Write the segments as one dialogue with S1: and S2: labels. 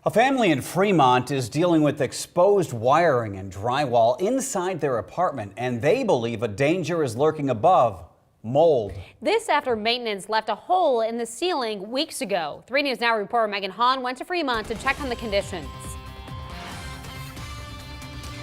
S1: A family in Fremont is dealing with exposed wiring and drywall inside their apartment, and they believe a danger is lurking above: mold.
S2: This after maintenance left a hole in the ceiling weeks ago. 3 News Now reporter Megan Hahn went to Fremont to check on the conditions.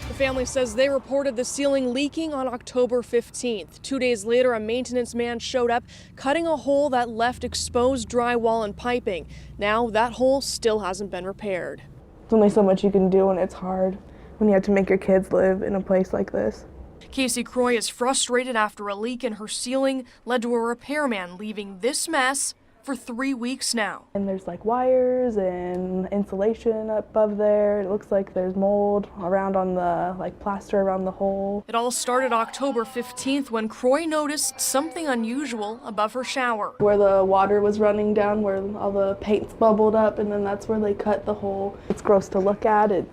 S3: The family says they reported the ceiling leaking on October 15th. 2 days later, a maintenance man showed up, cutting a hole that left exposed drywall and piping. Now that hole still hasn't been repaired.
S4: There's only so much you can do when it's hard, when you have to make your kids live in a place like this.
S3: Casey Croy is frustrated after a leak in her ceiling led to a repairman leaving this mess for 3 weeks now.
S4: And there's like wires and insulation above there. It looks like there's mold around on the plaster around the hole.
S3: It all started October 15th when Croy noticed something unusual above her shower.
S4: Where the water was running down, where all the paint's bubbled up, and then that's where they cut the hole. It's gross to look at. It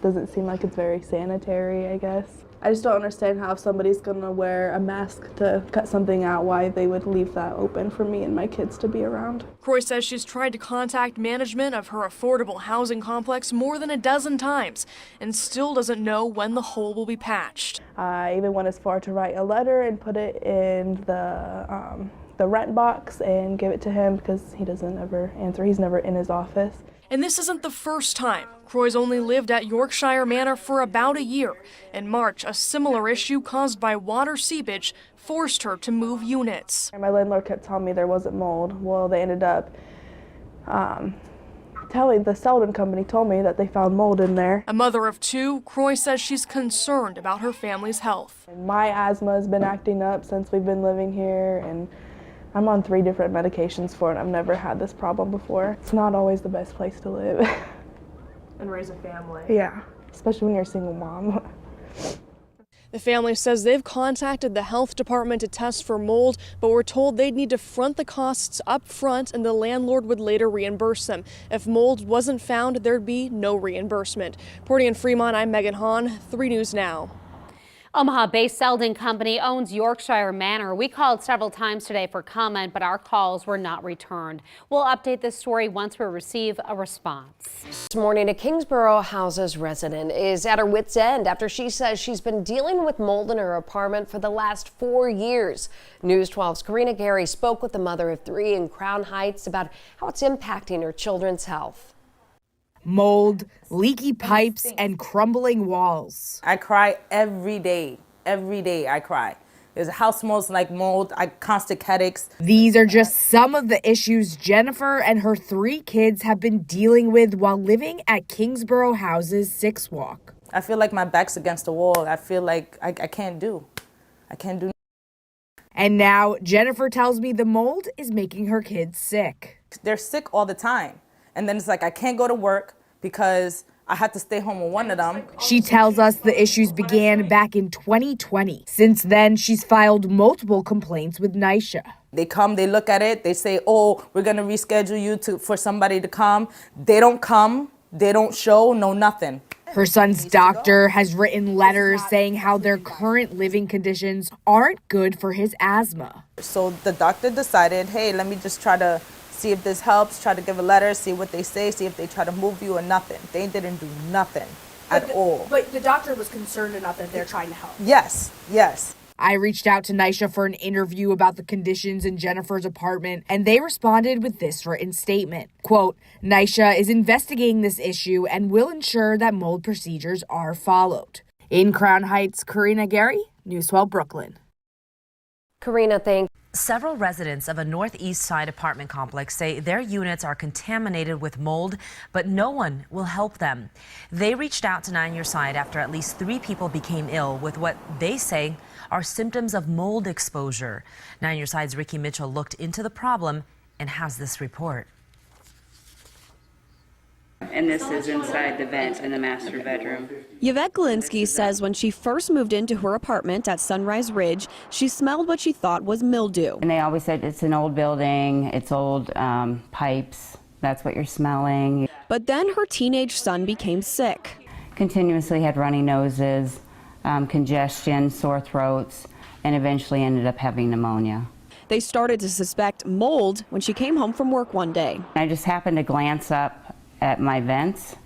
S4: doesn't seem like it's very sanitary, I guess. I just don't understand how if somebody's gonna wear a mask to cut something out, why they would leave that open for me and my kids to be around.
S3: Croy says she's tried to contact management of her affordable housing complex more than a dozen times and still doesn't know when the hole will be patched.
S4: I even went as far to write a letter and put it in the rent box and give it to him because he doesn't ever answer. He's never in his office.
S3: And this isn't the first time. Croy's only lived at Yorkshire Manor for about a year. In March, a similar issue caused by water seepage forced her to move units.
S4: My landlord kept telling me there wasn't mold. Well, they ended up the Selden company told me that they found mold in there.
S3: A mother of 2, Croy says she's concerned about her family's health.
S4: And my asthma has been acting up since we've been living here, and I'm on 3 different medications for it. I've never had this problem before. It's not always the best place to live.
S3: And raise a family.
S4: Yeah, especially when you're a single mom.
S3: The family says they've contacted the health department to test for mold, but were told they'd need to front the costs up front and the landlord would later reimburse them. If mold wasn't found, there'd be no reimbursement. Reporting in Fremont, I'm Megan Hahn, 3 News Now.
S2: Omaha-based Selden Company owns Yorkshire Manor. We called several times today for comment, but our calls were not returned. We'll update this story once we receive a response.
S5: This morning, a Kingsborough Houses resident is at her wit's end after she says she's been dealing with mold in her apartment for the last 4 years. News 12's Karina Gary spoke with the mother of 3 in Crown Heights about how it's impacting her children's health.
S6: Mold, leaky pipes, and crumbling walls.
S7: I cry every day. Every day I cry. The house smells like mold, constant headaches.
S6: These are just some of the issues Jennifer and her 3 kids have been dealing with while living at Kingsborough Houses 6 Walk.
S7: I feel like my back's against the wall. I feel like I can't do.
S6: And now Jennifer tells me the mold is making her kids sick.
S7: They're sick all the time. And then it's like I can't go to work because I had to stay home with one of them.
S6: She tells us the issues began back in 2020. Since then, she's filed multiple complaints with NYCHA.
S7: They come, they look at it, they say, oh, we're going to reschedule you for somebody to come. They don't come, they don't show, no nothing.
S6: Her son's doctor has written letters saying how their current living conditions aren't good for his asthma.
S7: So the doctor decided, hey, let me just try to see if this helps, try to give a letter, see what they say, see if they try to move you or nothing. They didn't do nothing at all.
S8: But the doctor was concerned enough that they're trying to help.
S7: Yes, yes.
S6: I reached out to NYCHA for an interview about the conditions in Jennifer's apartment, and they responded with this written statement. Quote, NYCHA is investigating this issue and will ensure that mold procedures are followed. In Crown Heights, Karina Gary, News 12 Brooklyn.
S5: Karina, thanks.
S9: Several residents of a Northeast Side apartment complex say their units are contaminated with mold, but no one will help them. They reached out to 9 Your Side after at least 3 people became ill with what they say are symptoms of mold exposure. 9 Your Side's Ricky Mitchell looked into the problem and has this report.
S10: And this is inside the vent in the master bedroom.
S11: Yvette Galinsky says when she first moved into her apartment at Sunrise Ridge, she smelled what she thought was mildew.
S10: And they always said it's an old building, it's old pipes, that's what you're smelling.
S11: But then her teenage son became sick.
S10: Continuously had runny noses, congestion, sore throats, and eventually ended up having pneumonia.
S11: They started to suspect mold when she came home from work one day.
S10: I just happened to glance up at my vents,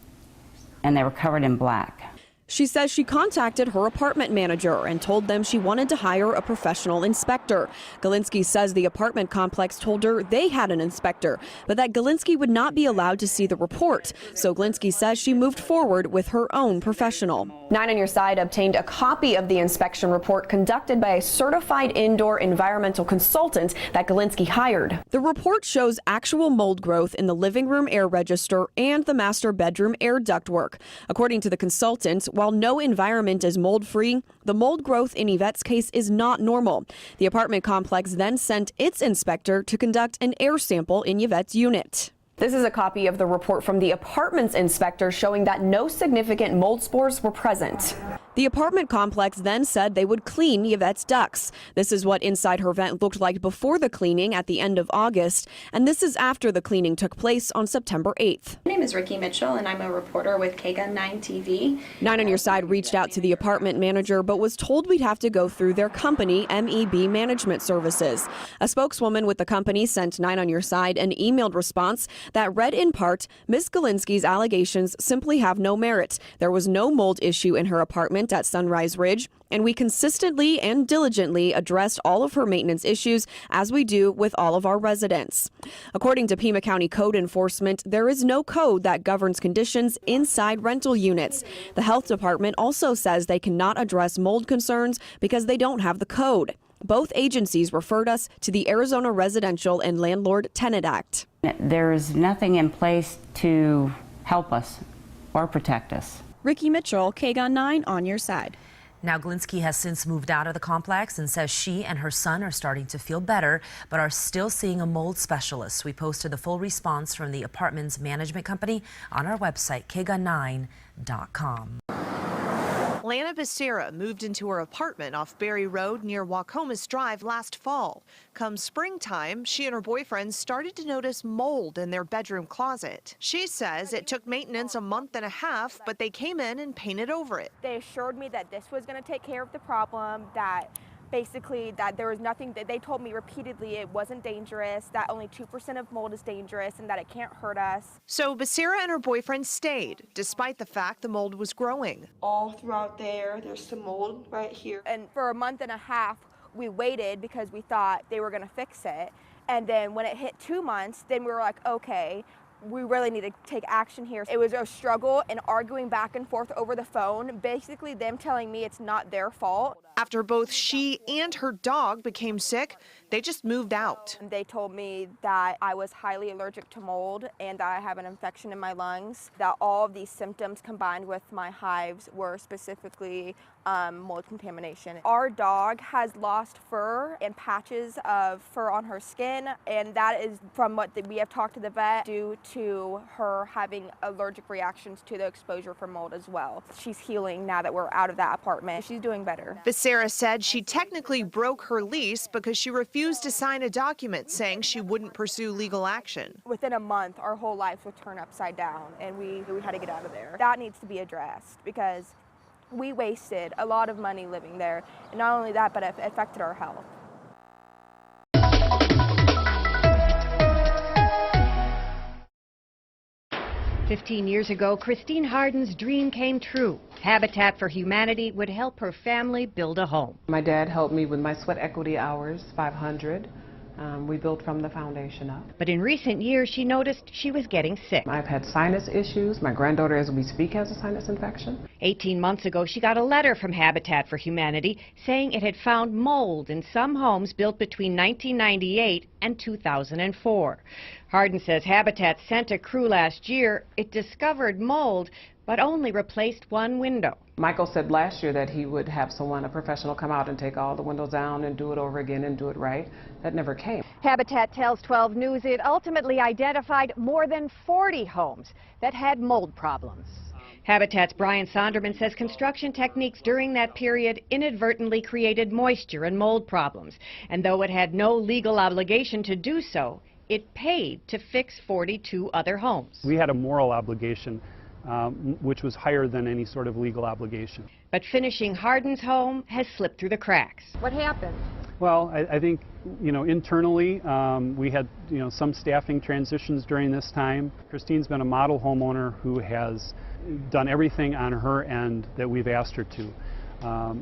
S10: and they were covered in black.
S11: She says she contacted her apartment manager and told them she wanted to hire a professional inspector. Galinsky says the apartment complex told her they had an inspector, but that Galinsky would not be allowed to see the report. So Galinsky says she moved forward with her own professional. 9 on Your Side obtained a copy of the inspection report conducted by a certified indoor environmental consultant that Galinsky hired. The report shows actual mold growth in the living room air register and the master bedroom air ductwork. According to the consultant, while no environment is mold-free, the mold growth in Yvette's case is not normal. The apartment complex then sent its inspector to conduct an air sample in Yvette's unit. This is a copy of the report from the apartment's inspector showing that no significant mold spores were present. The apartment complex then said they would clean Yvette's ducts. This is what inside her vent looked like before the cleaning at the end of August, and this is after the cleaning took place on September 8th.
S12: My name is Ricky Mitchell, and I'm a reporter with KGUN 9 TV.
S11: 9 on Your Side reached out to the apartment manager, but was told we'd have to go through their company, MEB Management Services. A spokeswoman with the company sent 9 on Your Side an emailed response that read in part, Ms. Galinsky's allegations simply have no merit. There was no mold issue in her apartment at Sunrise Ridge, and we consistently and diligently addressed all of her maintenance issues as we do with all of our residents. According to Pima County Code Enforcement, there is no code that governs conditions inside rental units. The health department also says they cannot address mold concerns because they don't have the code. Both agencies referred us to the Arizona Residential and Landlord Tenant Act.
S10: There is nothing in place to help us or protect us.
S11: Ricky Mitchell, KGUN 9 on Your Side.
S9: Now, Galinsky has since moved out of the complex and says she and her son are starting to feel better, but are still seeing a mold specialist. We posted the full response from the apartment's management company on our website, kgun9.com.
S13: Lana Becerra moved into her apartment off Berry Road near Wacomas Drive last fall. Come springtime, she and her boyfriend started to notice mold in their bedroom closet. She says it took maintenance a month and a half, but they came in and painted over it.
S14: They assured me that this was going to take care of the problem, that basically that there was nothing, that they told me repeatedly it wasn't dangerous, that only 2% of mold is dangerous and that it can't hurt us.
S13: So Becerra and her boyfriend stayed, despite the fact the mold was growing.
S15: All throughout there's some mold right here.
S14: And for a month and a half, we waited because we thought they were going to fix it. And then when it hit 2 months, then we were like, okay, we really need to take action here. It was a struggle and arguing back and forth over the phone, basically them telling me it's not their fault.
S13: After both she and her dog became sick, they just moved out.
S14: They told me that I was highly allergic to mold and that I have an infection in my lungs, that all of these symptoms combined with my hives were specifically mold contamination. Our dog has lost fur and patches of fur on her skin, and that is from what we have talked to the vet due to her having allergic reactions to the exposure for mold as well. She's healing now that we're out of that apartment. She's doing better.
S13: Becerra said she technically broke her lease because she refused to sign a document saying she wouldn't pursue legal action.
S14: Within a month, our whole lives would turn upside down, and we had to get out of there. That needs to be addressed because we wasted a lot of money living there, and not only that, but it affected our health.
S16: 15 years ago, Christine Harden's dream came true. Habitat for Humanity would help her family build a home.
S17: My dad helped me with my sweat equity hours, 500. We built from the foundation up.
S16: But in recent years, she noticed she was getting sick.
S17: I've had sinus issues. My granddaughter, as we speak, has a sinus infection.
S16: 18 months ago, she got a letter from Habitat for Humanity saying it had found mold in some homes built between 1998 and 2004. Harden says Habitat sent a crew last year. It discovered mold, but only replaced one window.
S17: Michael said last year that he would have someone, a professional, come out and take all the windows down and do it over again and do it right. That never came.
S16: Habitat tells 12 News it ultimately identified more than 40 homes that had mold problems. Habitat's Brian Sonderman says construction techniques during that period inadvertently created moisture and mold problems. And though it had no legal obligation to do so, it paid to fix 42 other homes.
S18: We had a moral obligation, which was higher than any sort of legal obligation.
S16: But finishing Harden's home has slipped through the cracks.
S19: What happened?
S18: Well, I think, internally, we had, some staffing transitions during this time. Christine's been a model homeowner who has done everything on her end that we've asked her to.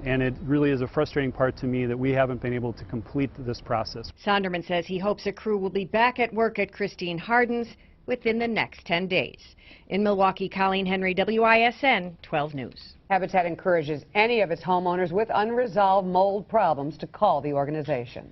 S18: And it really is a frustrating part to me that we haven't been able to complete this process.
S16: Sonderman says he hopes a crew will be back at work at Christine Harden's within the next 10 days. In Milwaukee, Colleen Henry, WISN 12 News.
S19: Habitat encourages any of its homeowners with unresolved mold problems to call the organization.